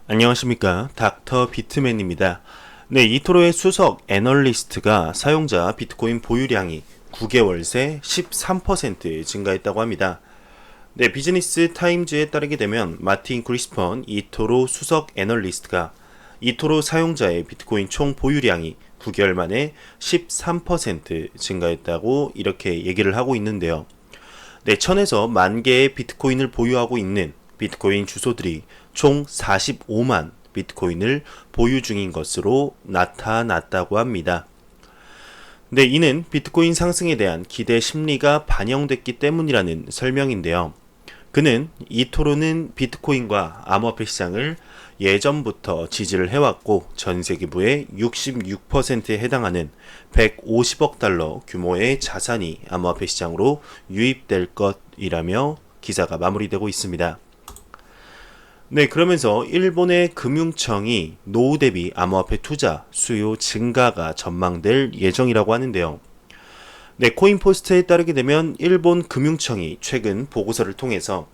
안녕하십니까, 닥터 비트맨입니다. 네, 이토로의 수석 애널리스트가 사용자 비트코인 보유량이 9개월 새 13% 증가했다고 합니다. 네, 비즈니스 타임즈에 따르게 되면 마틴 그리스펀 이토로 수석 애널리스트가 이토로 사용자의 비트코인 총 보유량이 9개월 만에 13% 증가했다고 이렇게 얘기를 하고 있는데요. 네, 1000에서 만 개의 비트코인을 보유하고 있는 비트코인 주소들이 총 45만 비트코인을 보유 중인 것으로 나타났다고 합니다. 네, 이는 비트코인 상승에 대한 기대 심리가 반영됐기 때문이라는 설명인데요. 그는 이토로는 비트코인과 암호화폐 시장을 예전부터 지지를 해왔고 전 세계부의 66%에 해당하는 150억 달러 규모의 자산이 암호화폐 시장으로 유입될 것이라며 기사가 마무리되고 있습니다. 네, 그러면서 일본의 금융청이 노후 대비 암호화폐 투자 수요 증가가 전망될 예정이라고 하는데요. 네, 코인포스트에 따르게 되면 일본 금융청이 최근 보고서를 통해서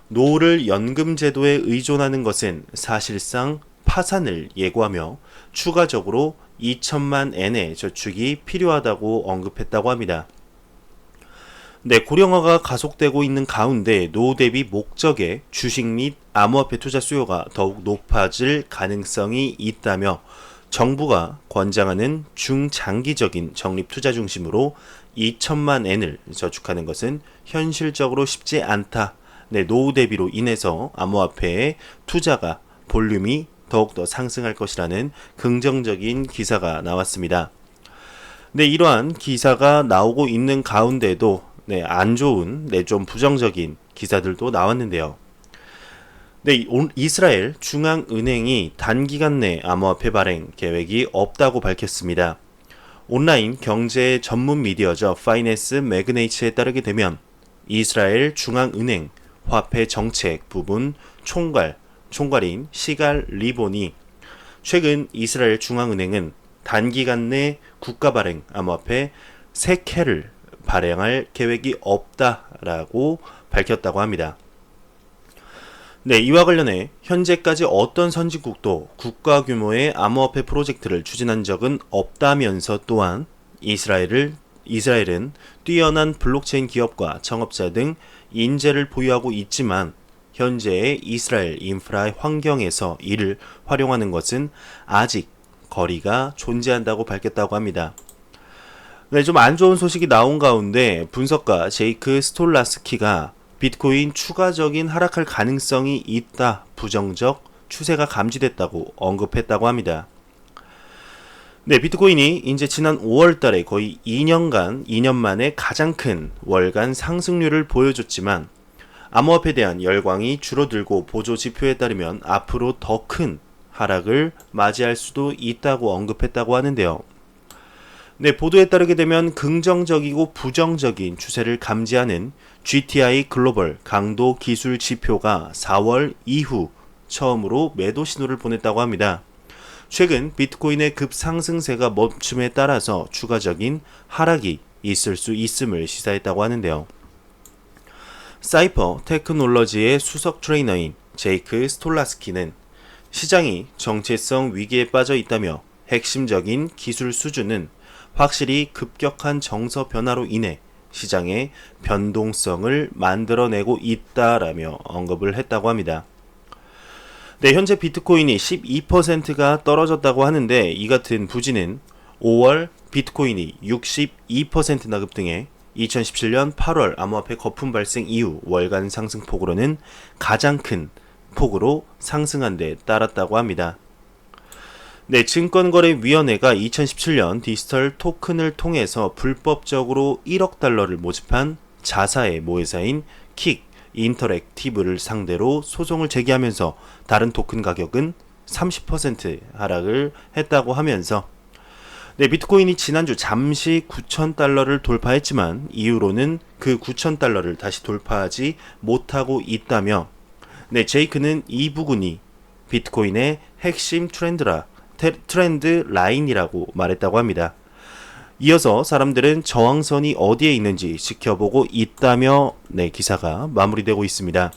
노후를 연금 제도에 의존하는 것은 사실상 파산을 예고하며 추가적으로 2천만 엔의 저축이 필요하다고 언급했다고 합니다. 네, 고령화가 가속되고 있는 가운데 노후 대비 목적의 주식 및 암호화폐 투자 수요가 더욱 높아질 가능성이 있다며 정부가 권장하는 중장기적인 적립 투자 중심으로 2천만 엔을 저축하는 것은 현실적으로 쉽지 않다. 네, 노후 대비로 인해서 암호화폐의 투자가 볼륨이 더욱더 상승할 것이라는 긍정적인 기사가 나왔습니다. 네, 이러한 기사가 나오고 있는 가운데도 안 좋은, 좀 부정적인 기사들도 나왔는데요. 네, 이스라엘 중앙은행이 단기간 내 암호화폐 발행 계획이 없다고 밝혔습니다. 온라인 경제 전문 미디어죠. 파이낸스 매그네이츠에 따르게 되면 이스라엘 중앙은행 화폐 정책 부분 총괄인 시갈 리본이 최근 이스라엘 중앙은행은 단기간 내 국가 발행 암호화폐 3개를 발행할 계획이 없다라고 밝혔다고 합니다. 네, 이와 관련해 현재까지 어떤 선진국도 국가 규모의 암호화폐 프로젝트를 추진한 적은 없다면서 또한 이스라엘은 뛰어난 블록체인 기업과 창업자 등 인재를 보유하고 있지만 현재의 이스라엘 인프라 환경에서 이를 활용하는 것은 아직 거리가 존재한다고 밝혔다고 합니다. 네, 좀 안 좋은 소식이 나온 가운데 분석가 제이크 스톨라스키가 비트코인 추가적인 하락할 가능성이 있다, 부정적 추세가 감지됐다고 언급했다고 합니다. 네, 비트코인이 이제 지난 5월 달에 거의 2년 만에 가장 큰 월간 상승률을 보여줬지만 암호화폐에 대한 열광이 줄어들고 보조 지표에 따르면 앞으로 더 큰 하락을 맞이할 수도 있다고 언급했다고 하는데요. 네, 보도에 따르게 되면 긍정적이고 부정적인 추세를 감지하는 GTI 글로벌 강도 기술 지표가 4월 이후 처음으로 매도 신호를 보냈다고 합니다. 최근 비트코인의 급상승세가 멈춤에 따라서 추가적인 하락이 있을 수 있음을 시사했다고 하는데요. 사이퍼 테크놀로지의 수석 트레이너인 제이크 스톨라스키는 시장이 정체성 위기에 빠져 있다며 핵심적인 기술 수준은 확실히 급격한 정서 변화로 인해 시장의 변동성을 만들어내고 있다라며 언급을 했다고 합니다. 네, 현재 비트코인이 12%가 떨어졌다고 하는데 이 같은 부진은 5월 비트코인이 62%나 급등해 2017년 8월 암호화폐 거품 발생 이후 월간 상승폭으로는 가장 큰 폭으로 상승한 데 따랐다고 합니다. 네, 증권거래위원회가 2017년 디지털 토큰을 통해서 불법적으로 1억 달러를 모집한 자사의 모회사인 킥 인터랙티브를 상대로 소송을 제기하면서 다른 토큰 가격은 30% 하락을 했다고 하면서 네, 비트코인이 지난주 잠시 9,000달러를 돌파했지만 이후로는 그 9,000달러를 다시 돌파하지 못하고 있다며 네, 제이크는 이 부분이 비트코인의 핵심 트렌드 라인이라고 말했다고 합니다. 이어서 사람들은 저항선이 어디에 있는지 지켜보고 있다며 네, 기사가 마무리되고 있습니다.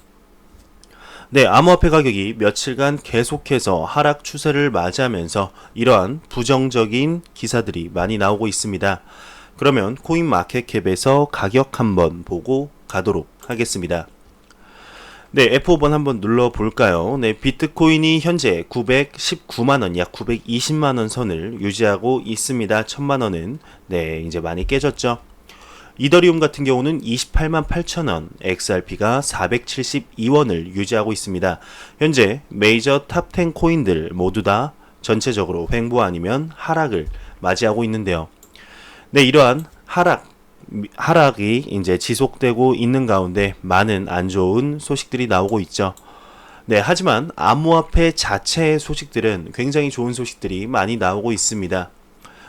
네, 암호화폐 가격이 며칠간 계속해서 하락 추세를 맞이하면서 이러한 부정적인 기사들이 많이 나오고 있습니다. 그러면 코인마켓캡에서 가격 한번 보고 가도록 하겠습니다. 네, F5번 한번 눌러볼까요? 네, 비트코인이 현재 919만원, 약 920만원 선을 유지하고 있습니다. 1000만원은, 네, 이제 많이 깨졌죠. 이더리움 같은 경우는 28만 8천원, XRP가 472원을 유지하고 있습니다. 현재 메이저 탑10 코인들 모두 다 전체적으로 횡보 아니면 하락을 맞이하고 있는데요. 네, 이러한 하락이 이제 지속되고 있는 가운데 많은 안 좋은 소식들이 나오고 있죠. 네, 하지만 암호화폐 자체의 소식들은 굉장히 좋은 소식들이 많이 나오고 있습니다.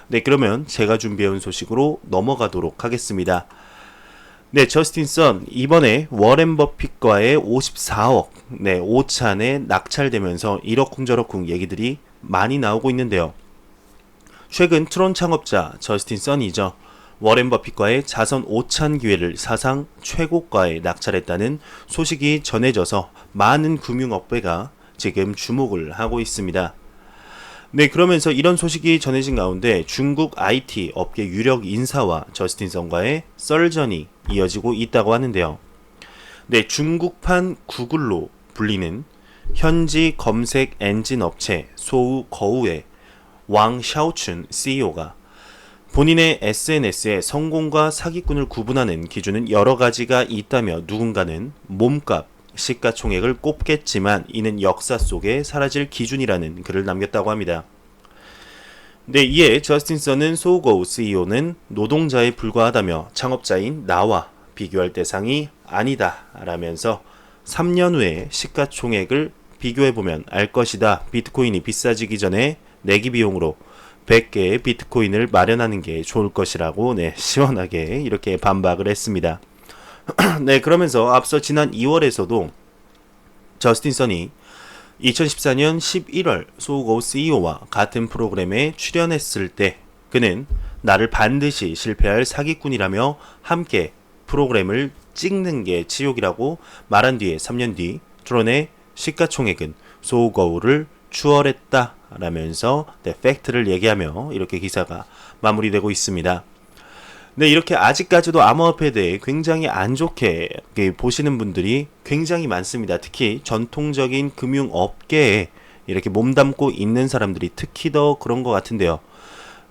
네, 그러면 제가 준비해온 소식으로 넘어가도록 하겠습니다. 네, 저스틴 선 이번에 워렌 버핏과의 54억 오찬에 낙찰되면서 이러쿵저러쿵 얘기들이 많이 나오고 있는데요. 최근 트론 창업자 저스틴 선이죠. 워렌 버핏과의 자선 5찬 기회를 사상 최고가에 낙찰했다는 소식이 전해져서 많은 금융업계가 지금 주목을 하고 있습니다. 네, 그러면서 이런 소식이 전해진 가운데 중국 IT 업계 유력 인사와 저스틴 선과의 썰전이 이어지고 있다고 하는데요. 네, 중국판 구글로 불리는 현지 검색 엔진 업체 소우 거우의 왕 샤오춘 CEO가 본인의 SNS에 성공과 사기꾼을 구분하는 기준은 여러 가지가 있다며 누군가는 몸값, 시가총액을 꼽겠지만 이는 역사 속에 사라질 기준이라는 글을 남겼다고 합니다. 네, 이에 저스틴 선은 소고 CEO는 노동자에 불과하다며 창업자인 나와 비교할 대상이 아니다 라면서 3년 후에 시가총액을 비교해보면 알 것이다. 비트코인이 비싸지기 전에 내기 비용으로 100개의 비트코인을 마련하는 게 좋을 것이라고 시원하게 이렇게 반박을 했습니다. 네, 그러면서 앞서 지난 2월에서도 저스틴 선이 2014년 11월 소고 CEO와 같은 프로그램에 출연했을 때 그는 나를 반드시 실패할 사기꾼이라며 함께 프로그램을 찍는 게 지옥이라고 말한 뒤에 3년 뒤 트론의 시가총액은 소고우를 추월했다 라면서 팩트를 얘기하며 이렇게 기사가 마무리되고 있습니다. 네, 이렇게 아직까지도 암호화폐에 대해 굉장히 안 좋게 보시는 분들이 굉장히 많습니다. 특히 전통적인 금융업계에 이렇게 몸담고 있는 사람들이 특히 더 그런 것 같은데요.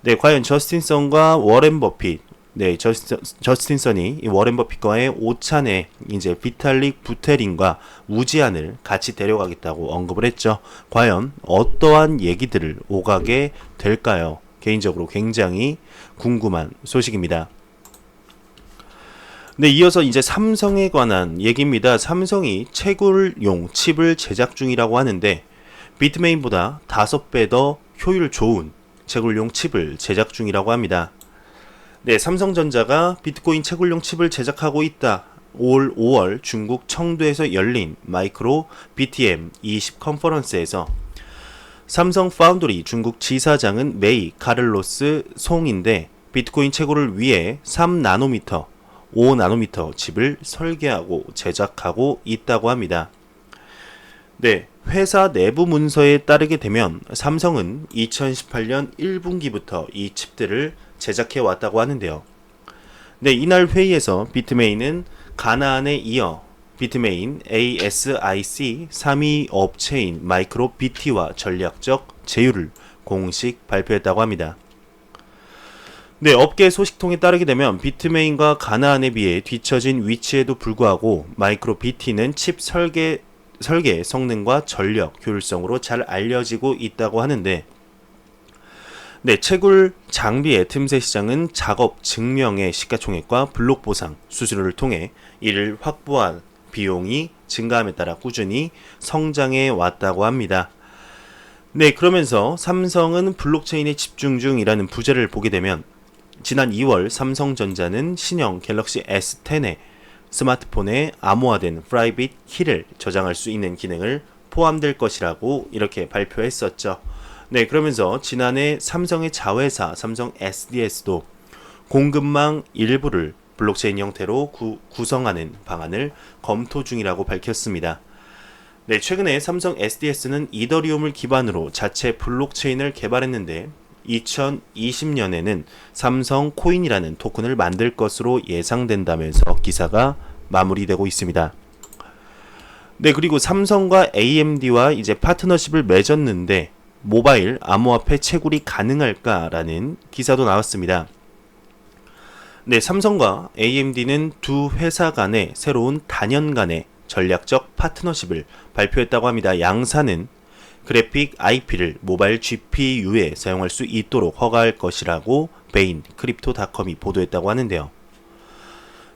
네, 과연 저스틴 선과 워렌 버핏, 네, 저스틴 선이 이 워렌 버핏과의 오찬에 이제 비탈릭 부테린과 우지안을 같이 데려가겠다고 언급을 했죠. 과연 어떠한 얘기들을 오가게 될까요? 개인적으로 굉장히 궁금한 소식입니다. 네, 이어서 이제 삼성에 관한 얘기입니다. 삼성이 채굴용 칩을 제작 중이라고 하는데 비트메인보다 5배 더 효율 좋은 채굴용 칩을 제작 중이라고 합니다. 네, 삼성전자가 비트코인 채굴용 칩을 제작하고 있다. 올 5월 중국 청두에서 열린 마이크로 BTM 20 컨퍼런스에서 삼성 파운드리 중국 지사장은 메이 카를로스 송인데 비트코인 채굴을 위해 3나노미터, 5나노미터 칩을 설계하고 제작하고 있다고 합니다. 네, 회사 내부 문서에 따르게 되면 삼성은 2018년 1분기부터 이 칩들을 제작해 왔다고 하는데요. 네, 이날 회의에서 비트메인은 가나안에 이어 비트메인 ASIC 3위 업체인 마이크로 BT와 전략적 제휴를 공식 발표했다고 합니다. 네, 업계 소식통에 따르게 되면 비트메인과 가나안에 비해 뒤처진 위치에도 불구하고 마이크로 BT는 칩 설계 성능과 전력 효율성으로 잘 알려지고 있다고 하는데 네, 채굴 장비의 틈새 시장은 작업 증명의 시가총액과 블록 보상, 수수료를 통해 이를 확보한 비용이 증가함에 따라 꾸준히 성장해 왔다고 합니다. 네, 그러면서 삼성은 블록체인에 집중 중이라는 부제를 보게 되면 지난 2월 삼성전자는 신형 갤럭시 S10에 스마트폰에 암호화된 프라이빗 키를 저장할 수 있는 기능을 포함될 것이라고 이렇게 발표했었죠. 네, 그러면서 지난해 삼성의 자회사 삼성 SDS도 공급망 일부를 블록체인 형태로 구성하는 방안을 검토 중이라고 밝혔습니다. 네, 최근에 삼성 SDS는 이더리움을 기반으로 자체 블록체인을 개발했는데 2020년에는 삼성 코인이라는 토큰을 만들 것으로 예상된다면서 기사가 마무리되고 있습니다. 네, 그리고 삼성과 AMD와 이제 파트너십을 맺었는데 모바일 암호화폐 채굴이 가능할까라는 기사도 나왔습니다. 네, 삼성과 AMD는 두 회사 간의 새로운 단연간의 전략적 파트너십을 발표했다고 합니다. 양사는 그래픽 IP를 모바일 GPU에 사용할 수 있도록 허가할 것이라고 베인 크립토닷컴이 보도했다고 하는데요.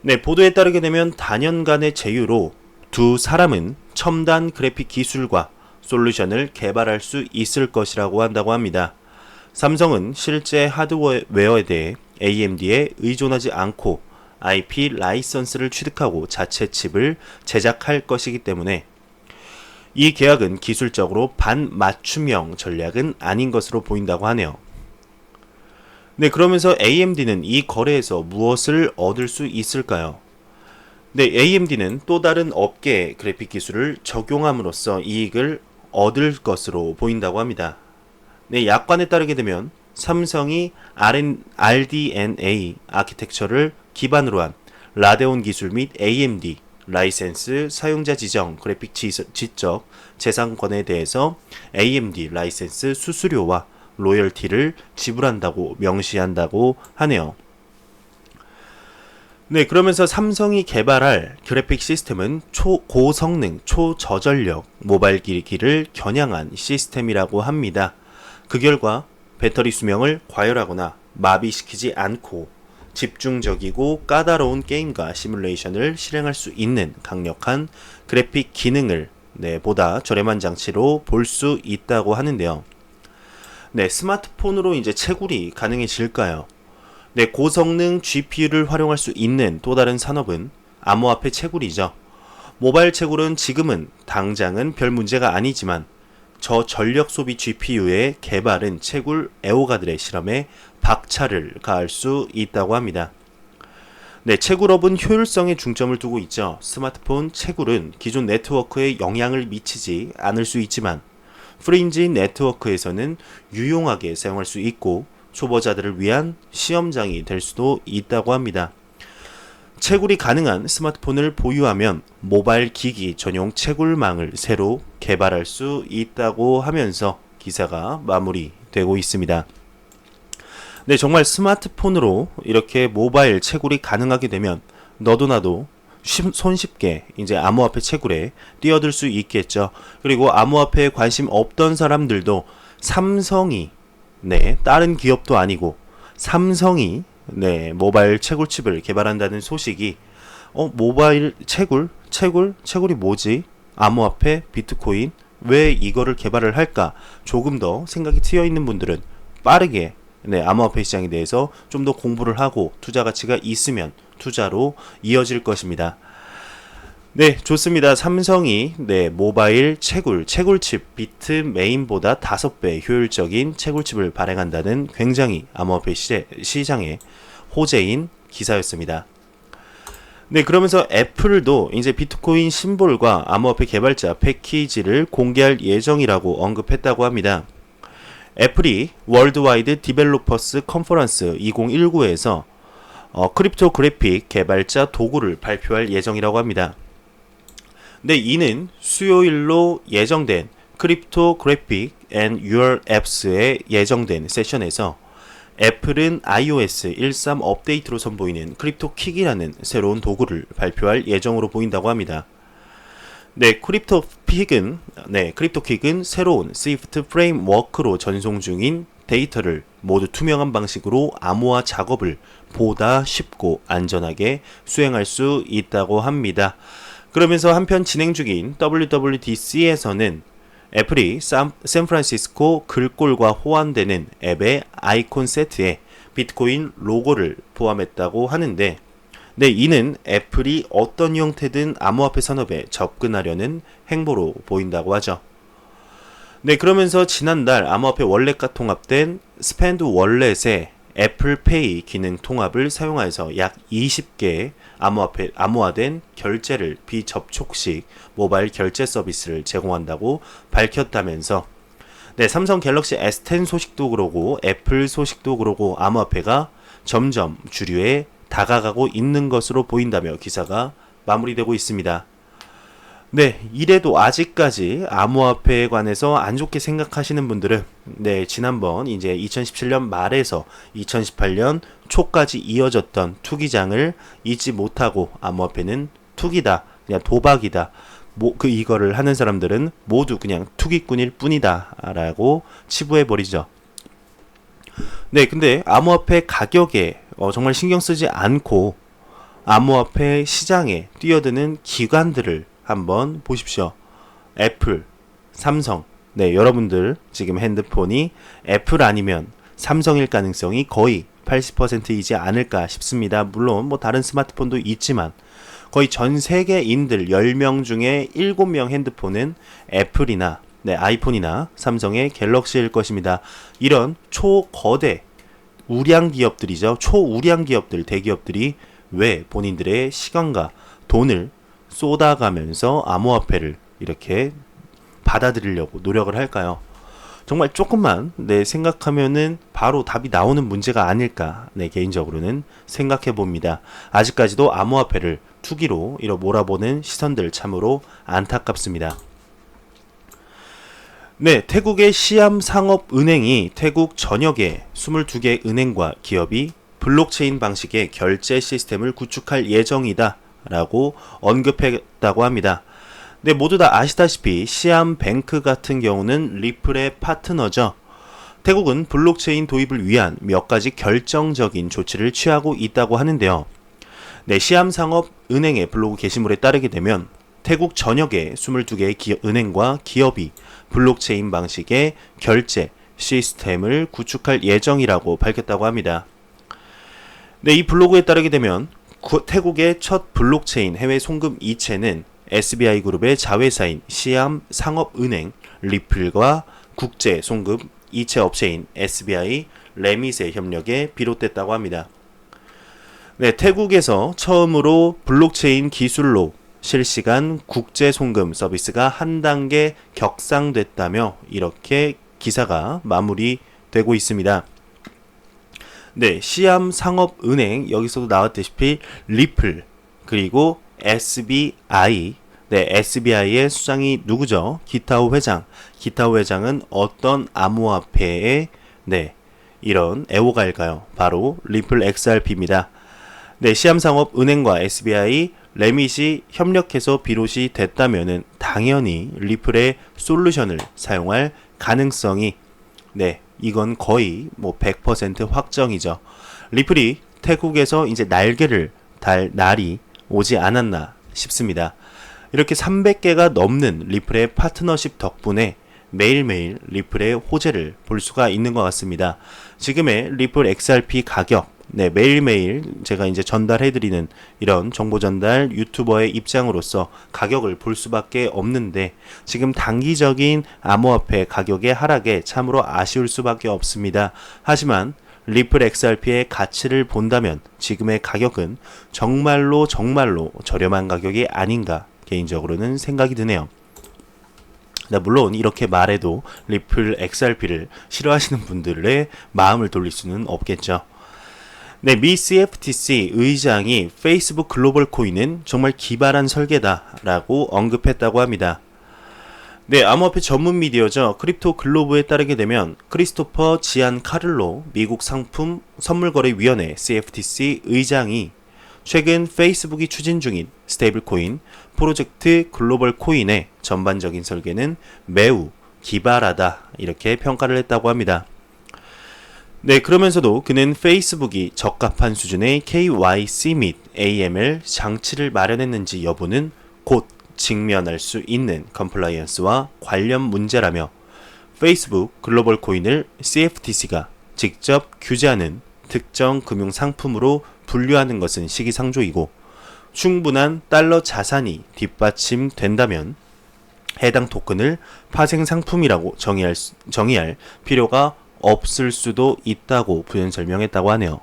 네, 보도에 따르게 되면 단연간의 제휴로 두 사람은 첨단 그래픽 기술과 솔루션을 개발할 수 있을 것이라고 한다고 합니다. 삼성은 실제 하드웨어에 대해 AMD에 의존하지 않고 IP 라이선스를 취득하고 자체 칩을 제작할 것이기 때문에 이 계약은 기술적으로 반맞춤형 전략은 아닌 것으로 보인다고 하네요. 네, 그러면서 AMD는 이 거래에서 무엇을 얻을 수 있을까요? 네, AMD는 또 다른 업계의 그래픽 기술을 적용함으로써 이익을 얻을 것으로 보인다고 합니다. 네, 약관에 따르게 되면 삼성이 RDNA 아키텍처를 기반으로 한 라데온 기술 및 AMD 라이센스 사용자 지정 그래픽 지적 재산권에 대해서 AMD 라이센스 수수료와 로열티를 지불한다고 명시한다고 하네요. 네, 그러면서 삼성이 개발할 그래픽 시스템은 초고성능, 초저전력 모바일 기기를 겨냥한 시스템이라고 합니다. 그 결과 배터리 수명을 과열하거나 마비시키지 않고 집중적이고 까다로운 게임과 시뮬레이션을 실행할 수 있는 강력한 그래픽 기능을 보다 저렴한 장치로 볼 수 있다고 하는데요. 네, 스마트폰으로 이제 채굴이 가능해질까요? 네, 고성능 GPU를 활용할 수 있는 또 다른 산업은 암호화폐 채굴이죠. 모바일 채굴은 지금은 당장은 별 문제가 아니지만 저전력 소비 GPU의 개발은 채굴 애호가들의 실험에 박차를 가할 수 있다고 합니다. 네, 채굴업은 효율성에 중점을 두고 있죠. 스마트폰 채굴은 기존 네트워크에 영향을 미치지 않을 수 있지만 프린지 네트워크에서는 유용하게 사용할 수 있고 초보자들을 위한 시험장이 될 수도 있다고 합니다. 채굴이 가능한 스마트폰을 보유하면 모바일 기기 전용 채굴망을 새로 개발할 수 있다고 하면서 기사가 마무리되고 있습니다. 네, 정말 스마트폰으로 이렇게 모바일 채굴이 가능하게 되면 너도 나도 손쉽게 이제 암호화폐 채굴에 뛰어들 수 있겠죠. 그리고 암호화폐에 관심 없던 사람들도 삼성이 다른 기업도 아니고 삼성이 모바일 채굴칩을 개발한다는 소식이 모바일 채굴이 뭐지? 암호화폐, 비트코인 왜 이거를 개발을 할까? 조금 더 생각이 트여 있는 분들은 빠르게 암호화폐 시장에 대해서 좀 더 공부를 하고 투자 가치가 있으면 투자로 이어질 것입니다. 네, 좋습니다. 삼성이 모바일 채굴칩 비트메인보다 5배 효율적인 채굴칩을 발행한다는 굉장히 암호화폐 시장의 호재인 기사였습니다. 네, 그러면서 애플도 이제 비트코인 심볼과 암호화폐 개발자 패키지를 공개할 예정이라고 언급했다고 합니다. 애플이 월드와이드 디벨로퍼스 컨퍼런스 2019에서 크립토 그래픽 개발자 도구를 발표할 예정이라고 합니다. 네, 이는 수요일로 예정된 크립토 그래픽 and Your Apps에 예정된 세션에서 애플은 iOS 13 업데이트로 선보이는 크립토킥이라는 새로운 도구를 발표할 예정으로 보인다고 합니다. 네, 크립토킥은 새로운 스위프트 프레임워크로 전송 중인 데이터를 모두 투명한 방식으로 암호화 작업을 보다 쉽고 안전하게 수행할 수 있다고 합니다. 그러면서 한편 진행 중인 WWDC에서는 애플이 샌프란시스코 글꼴과 호환되는 앱의 아이콘 세트에 비트코인 로고를 포함했다고 하는데 이는 애플이 어떤 형태든 암호화폐 산업에 접근하려는 행보로 보인다고 하죠. 네, 그러면서 지난달 암호화폐 월렛과 통합된 스펜드 월렛에 애플페이 기능 통합을 사용하여서 약 20개의 암호화된 결제를 비접촉식 모바일 결제 서비스를 제공한다고 밝혔다면서 네, 삼성 갤럭시 S10 소식도 그러고 애플 소식도 그러고 암호화폐가 점점 주류에 다가가고 있는 것으로 보인다며 기사가 마무리되고 있습니다. 네, 이래도 아직까지 암호화폐에 관해서 안 좋게 생각하시는 분들은 네, 지난번 이제 2017년 말에서 2018년 초까지 이어졌던 투기장을 잊지 못하고 암호화폐는 투기다, 그냥 도박이다. 이거를 하는 사람들은 모두 그냥 투기꾼일 뿐이다라고 치부해버리죠. 네, 근데 암호화폐 가격에 정말 신경 쓰지 않고 암호화폐 시장에 뛰어드는 기관들을 한번 보십시오. 애플, 삼성. 네, 여러분들 지금 핸드폰이 애플 아니면 삼성일 가능성이 거의 80%이지 않을까 싶습니다. 물론 뭐 다른 스마트폰도 있지만 거의 전 세계인들 10명 중에 7명 핸드폰은 애플이나 네, 아이폰이나 삼성의 갤럭시일 것입니다. 이런 초거대 우량 기업들이죠. 초우량 기업들, 대기업들이 왜 본인들의 시간과 돈을 쏟아가면서 암호화폐를 이렇게 받아들이려고 노력을 할까요? 정말 조금만 생각하면은 바로 답이 나오는 문제가 아닐까 개인적으로는 생각해 봅니다. 아직까지도 암호화폐를 투기로 몰아보는 시선들 참으로 안타깝습니다. 네, 태국의 시암상업은행이 태국 전역의 22개 은행과 기업이 블록체인 방식의 결제 시스템을 구축할 예정이다 라고 언급했다고 합니다. 네, 모두 다 아시다시피 시암뱅크 같은 경우는 리플의 파트너죠. 태국은 블록체인 도입을 위한 몇 가지 결정적인 조치를 취하고 있다고 하는데요. 네, 시암상업은행의 블로그 게시물에 따르게 되면 태국 전역의 22개의 은행과 기업이 블록체인 방식의 결제 시스템을 구축할 예정이라고 밝혔다고 합니다. 네, 이 블로그에 따르게 되면 태국의 첫 블록체인 해외 송금 이체는 SBI 그룹의 자회사인 시암상업은행 리플과 국제 송금 이체 업체인 SBI 레밋의 협력에 비롯됐다고 합니다. 네, 태국에서 처음으로 블록체인 기술로 실시간 국제 송금 서비스가 한 단계 격상됐다며 이렇게 기사가 마무리되고 있습니다. 네, 시암상업은행 여기서도 나왔다시피 리플 그리고 SBI 네, SBI의 수장이 누구죠? 기타오 회장. 기타오 회장은 어떤 암호화폐의 이런 애호가일까요? 바로 리플 XRP입니다. 네, 시암상업은행과 SBI 레밋이 협력해서 비롯이 됐다면은 당연히 리플의 솔루션을 사용할 가능성이 이건 거의 100% 확정이죠. 리플이 태국에서 이제 날개를 달 날이 오지 않았나 싶습니다. 이렇게 300개가 넘는 리플의 파트너십 덕분에 매일매일 리플의 호재를 볼 수가 있는 것 같습니다. 지금의 리플 XRP 가격 매일매일 제가 이제 전달해드리는 이런 정보 전달 유튜버의 입장으로서 가격을 볼 수밖에 없는데 지금 단기적인 암호화폐 가격의 하락에 참으로 아쉬울 수밖에 없습니다. 하지만 리플 XRP의 가치를 본다면 지금의 가격은 정말로 저렴한 가격이 아닌가 개인적으로는 생각이 드네요. 물론 이렇게 말해도 리플 XRP를 싫어하시는 분들의 마음을 돌릴 수는 없겠죠. 네, 미 CFTC 의장이 페이스북 글로벌 코인은 정말 기발한 설계다라고 언급했다고 합니다. 네, 암호화폐 전문 미디어죠. 크립토 글로브에 따르게 되면 크리스토퍼 지안 카를로 미국 상품 선물거래위원회 CFTC 의장이 최근 페이스북이 추진 중인 스테이블 코인 프로젝트 글로벌 코인의 전반적인 설계는 매우 기발하다 이렇게 평가를 했다고 합니다. 네, 그러면서도 그는 페이스북이 적합한 수준의 KYC 및 AML 장치를 마련했는지 여부는 곧 직면할 수 있는 컴플라이언스와 관련 문제라며 페이스북 글로벌 코인을 CFTC가 직접 규제하는 특정 금융 상품으로 분류하는 것은 시기상조이고 충분한 달러 자산이 뒷받침된다면 해당 토큰을 파생 상품이라고 정의할 필요가 없을 수도 있다고 부연 설명했다고 하네요.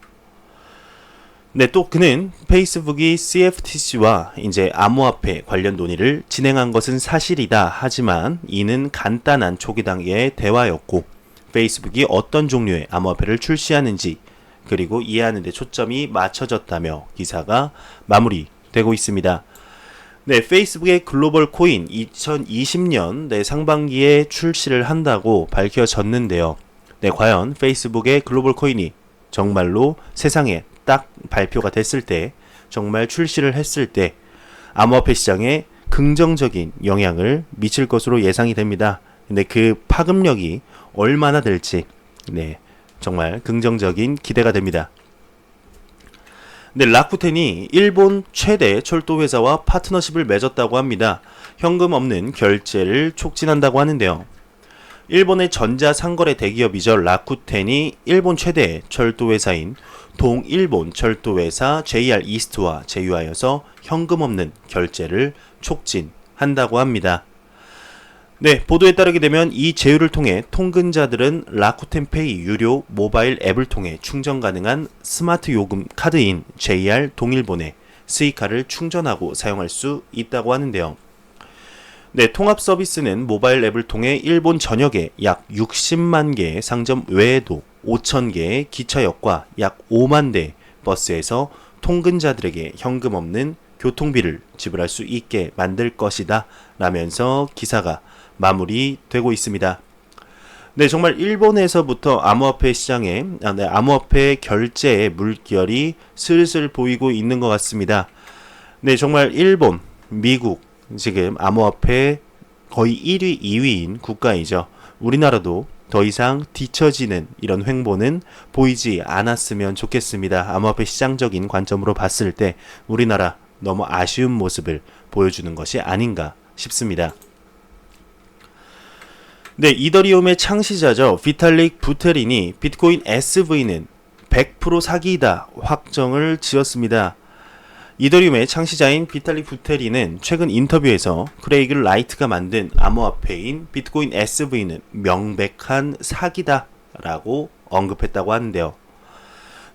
네, 또 그는 페이스북이 CFTC와 이제 암호화폐 관련 논의를 진행한 것은 사실이다. 하지만 이는 간단한 초기 단계의 대화였고 페이스북이 어떤 종류의 암호화폐를 출시하는지 그리고 이해하는 데 초점이 맞춰졌다며 기사가 마무리되고 있습니다. 네, 페이스북의 글로벌 코인 2020년 네, 상반기에 출시를 한다고 밝혀졌는데요. 네, 과연 페이스북의 글로벌 코인이 정말로 세상에 딱 발표가 됐을 때, 정말 출시를 했을 때 암호화폐 시장에 긍정적인 영향을 미칠 것으로 예상이 됩니다. 근데 그 파급력이 얼마나 될지 네, 정말 긍정적인 기대가 됩니다. 네, 라쿠텐이 일본 최대 철도 회사와 파트너십을 맺었다고 합니다. 현금 없는 결제를 촉진한다고 하는데요. 일본의 전자상거래 대기업이죠. 라쿠텐이 일본 최대 철도회사인 동일본 철도회사 JR 이스트와 제휴하여서 현금 없는 결제를 촉진한다고 합니다. 네, 보도에 따르게 되면 이 제휴를 통해 통근자들은 라쿠텐페이 유료 모바일 앱을 통해 충전 가능한 스마트 요금 카드인 JR 동일본의 스이카를 충전하고 사용할 수 있다고 하는데요. 네, 통합 서비스는 모바일 앱을 통해 일본 전역에 약 60만 개의 상점 외에도 5천 개의 기차역과 약 5만 대 버스에서 통근자들에게 현금 없는 교통비를 지불할 수 있게 만들 것이다 라면서 기사가 마무리되고 있습니다. 네, 정말 일본에서부터 암호화폐 시장에 암호화폐 결제의 물결이 슬슬 보이고 있는 것 같습니다. 네, 정말 일본, 미국 지금 암호화폐 거의 1위, 2위인 국가이죠. 우리나라도 더 이상 뒤처지는 이런 횡보는 보이지 않았으면 좋겠습니다. 암호화폐 시장적인 관점으로 봤을 때 우리나라 너무 아쉬운 모습을 보여주는 것이 아닌가 싶습니다. 네, 이더리움의 창시자죠. 비탈릭 부테린이 비트코인 SV는 100% 사기이다 확정을 지었습니다. 이더리움의 창시자인 비탈릭 부테린은 최근 인터뷰에서 크레이그 라이트가 만든 암호화폐인 비트코인 SV는 명백한 사기다 라고 언급했다고 하는데요.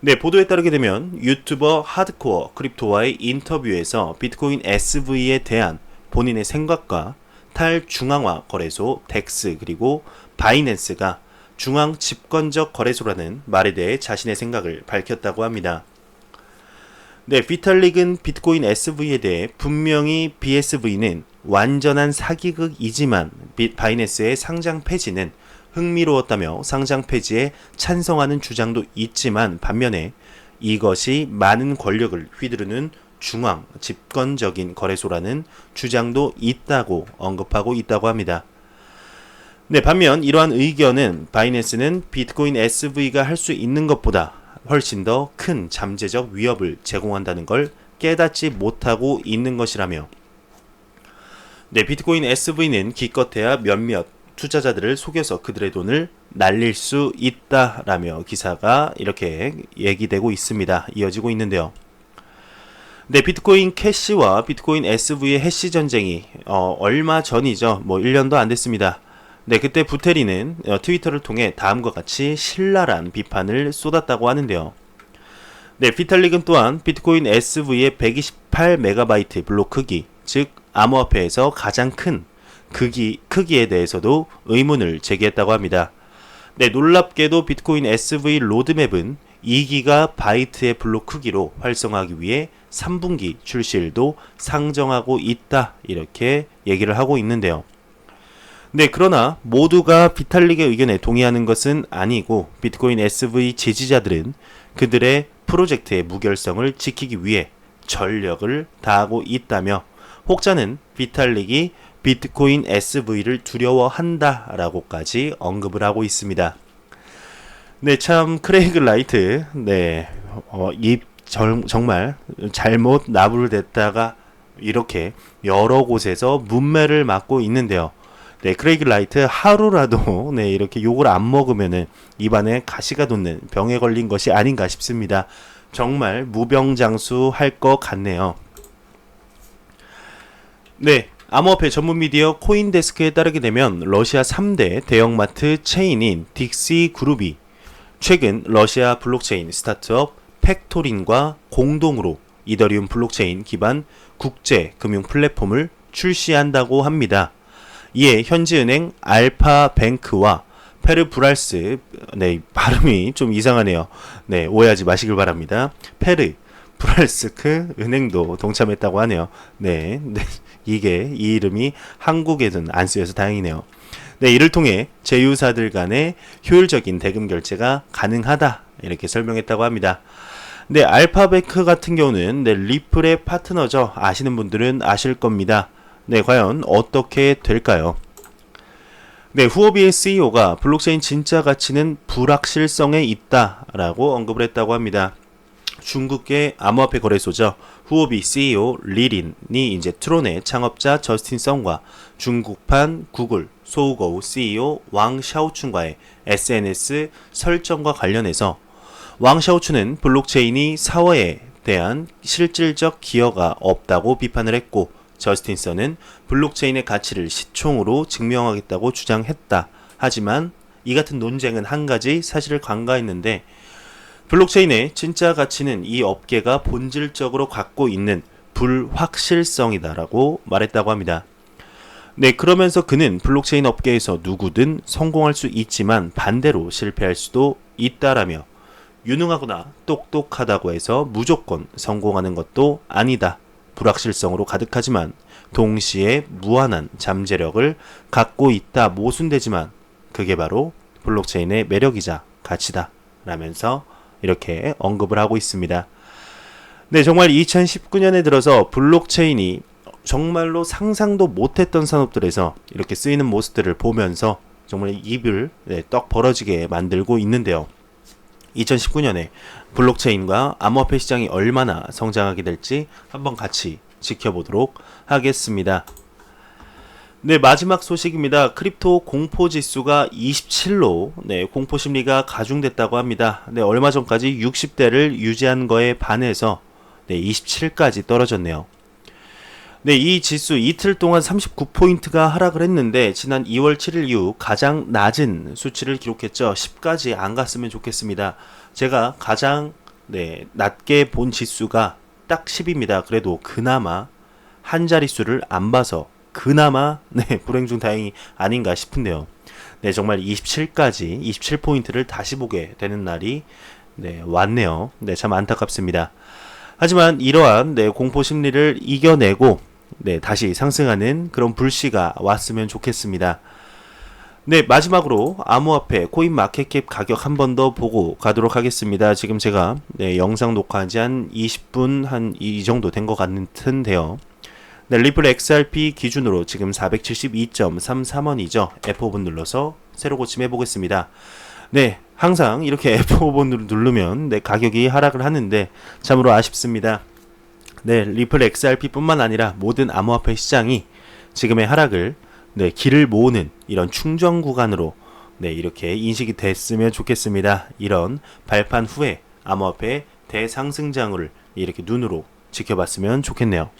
네, 보도에 따르게 되면 유튜버 하드코어 크립토와의 인터뷰에서 비트코인 SV에 대한 본인의 생각과 탈중앙화 거래소 덱스 그리고 바이낸스가 중앙 집권적 거래소라는 말에 대해 자신의 생각을 밝혔다고 합니다. 네, 비탈릭은 비트코인 SV에 대해 분명히 BSV는 완전한 사기극이지만 바이낸스의 상장 폐지는 흥미로웠다며 상장 폐지에 찬성하는 주장도 있지만 반면에 이것이 많은 권력을 휘두르는 중앙 집권적인 거래소라는 주장도 있다고 언급하고 있다고 합니다. 네, 반면 이러한 의견은 바이낸스는 비트코인 SV가 할 수 있는 것보다 훨씬 더 큰 잠재적 위협을 제공한다는 걸 깨닫지 못하고 있는 것이라며 네, 비트코인 SV는 기껏해야 몇몇 투자자들을 속여서 그들의 돈을 날릴 수 있다라며 기사가 이렇게 얘기되고 있습니다. 이어지고 있는데요. 네, 비트코인 캐시와 비트코인 SV의 해시 전쟁이 얼마 전이죠. 1년도 안 됐습니다. 네, 그때 부테리는 트위터를 통해 다음과 같이 신랄한 비판을 쏟았다고 하는데요. 네, 비탈릭은 또한 비트코인 SV의 128MB 블록 크기, 즉 암호화폐에서 가장 큰 크기에 대해서도 의문을 제기했다고 합니다. 네, 놀랍게도 비트코인 SV 로드맵은 2GB의 블록 크기로 활성화하기 위해 3분기 출시일도 상정하고 있다 이렇게 얘기를 하고 있는데요. 네, 그러나 모두가 비탈릭의 의견에 동의하는 것은 아니고 비트코인 SV 지지자들은 그들의 프로젝트의 무결성을 지키기 위해 전력을 다하고 있다며 혹자는 비탈릭이 비트코인 SV를 두려워한다라고까지 언급을 하고 있습니다. 네, 참 크레이그 라이트 정말 잘못 나불을 댔다가 이렇게 여러 곳에서 문매를 맞고 있는데요. 네, 크레이그 라이트 하루라도 이렇게 욕을 안 먹으면은 입안에 가시가 돋는 병에 걸린 것이 아닌가 싶습니다. 정말 무병장수할 것 같네요. 네, 암호화폐 전문 미디어 코인데스크에 따르게 되면 러시아 3대 대형마트 체인인 딕시 그룹이 최근 러시아 블록체인 스타트업 팩토린과 공동으로 이더리움 블록체인 기반 국제 금융 플랫폼을 출시한다고 합니다. 이에 현지은행 알파뱅크와 페르브랄스, 네, 발음이 좀 이상하네요. 네, 오해하지 마시길 바랍니다. 페르브랄스크 은행도 동참했다고 하네요. 네, 이 이름이 한국에는 안 쓰여서 다행이네요. 네, 이를 통해 제휴사들 간의 효율적인 대금 결제가 가능하다, 이렇게 설명했다고 합니다. 네, 알파뱅크 같은 경우는 리플의 파트너죠. 아시는 분들은 아실 겁니다. 네, 과연 어떻게 될까요? 네, 후오비의 CEO가 블록체인 진짜 가치는 불확실성에 있다라고 언급을 했다고 합니다. 중국의 암호화폐 거래소죠. 후오비 CEO 리린이 이제 트론의 창업자 저스틴 성과 중국판 구글 소우거우 CEO 왕 샤오춘과의 SNS 설정과 관련해서 왕 샤오춘은 블록체인이 사회에 대한 실질적 기여가 없다고 비판을 했고, 저스틴 선은 블록체인의 가치를 시총으로 증명하겠다고 주장했다. 하지만 이 같은 논쟁은 한 가지 사실을 간과했는데, 블록체인의 진짜 가치는 이 업계가 본질적으로 갖고 있는 불확실성이다라고 말했다고 합니다. 네, 그러면서 그는 블록체인 업계에서 누구든 성공할 수 있지만 반대로 실패할 수도 있다라며, 유능하거나 똑똑하다고 해서 무조건 성공하는 것도 아니다. 불확실성으로 가득하지만 동시에 무한한 잠재력을 갖고 있다 모순되지만 그게 바로 블록체인의 매력이자 가치다 라면서 이렇게 언급을 하고 있습니다. 네, 정말 2019년에 들어서 블록체인이 정말로 상상도 못했던 산업들에서 이렇게 쓰이는 모습들을 보면서 정말 입을 떡 벌어지게 만들고 있는데요. 2019년에 블록체인과 암호화폐 시장이 얼마나 성장하게 될지 한번 같이 지켜보도록 하겠습니다. 네, 마지막 소식입니다. 크립토 공포지수가 27로 공포심리가 가중됐다고 합니다. 네, 얼마 전까지 60대를 유지한 거에 반해서 27까지 떨어졌네요. 네, 이 지수 이틀 동안 39포인트가 하락을 했는데 지난 2월 7일 이후 가장 낮은 수치를 기록했죠. 10까지 안 갔으면 좋겠습니다. 제가 가장 낮게 본 지수가 딱 10입니다. 그래도 그나마 한 자릿수를 안 봐서 그나마 불행 중 다행이 아닌가 싶은데요. 네, 정말 27까지 27포인트를 다시 보게 되는 날이 왔네요. 네, 참 안타깝습니다. 하지만 이러한 공포 심리를 이겨내고 다시 상승하는 그런 불씨가 왔으면 좋겠습니다. 네, 마지막으로 암호화폐 코인 마켓캡 가격 한 번 더 보고 가도록 하겠습니다. 지금 제가 영상 녹화한 지 한 20분 한 이 정도 된 것 같은데요. 네, 리플 XRP 기준으로 지금 472.33원이죠. F5번 눌러서 새로 고침해 보겠습니다. 네, 항상 이렇게 F5번을 누르면 가격이 하락을 하는데 참으로 아쉽습니다. 네, 리플 XRP 뿐만 아니라 모든 암호화폐 시장이 지금의 하락을 길을 모으는 이런 충전 구간으로 이렇게 인식이 됐으면 좋겠습니다. 이런 발판 후에 암호화폐 대상승장을 이렇게 눈으로 지켜봤으면 좋겠네요.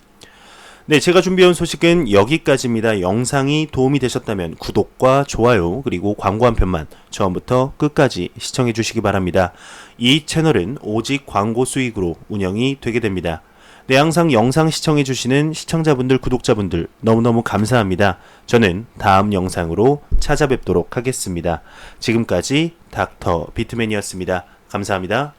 네, 제가 준비해온 소식은 여기까지입니다. 영상이 도움이 되셨다면 구독과 좋아요 그리고 광고 한 편만 처음부터 끝까지 시청해 주시기 바랍니다. 이 채널은 오직 광고 수익으로 운영이 되게 됩니다. 네, 항상 영상 시청해 주시는 시청자분들, 구독자분들 너무너무 감사합니다. 저는 다음 영상으로 찾아뵙도록 하겠습니다. 지금까지 닥터 비트맨이었습니다. 감사합니다.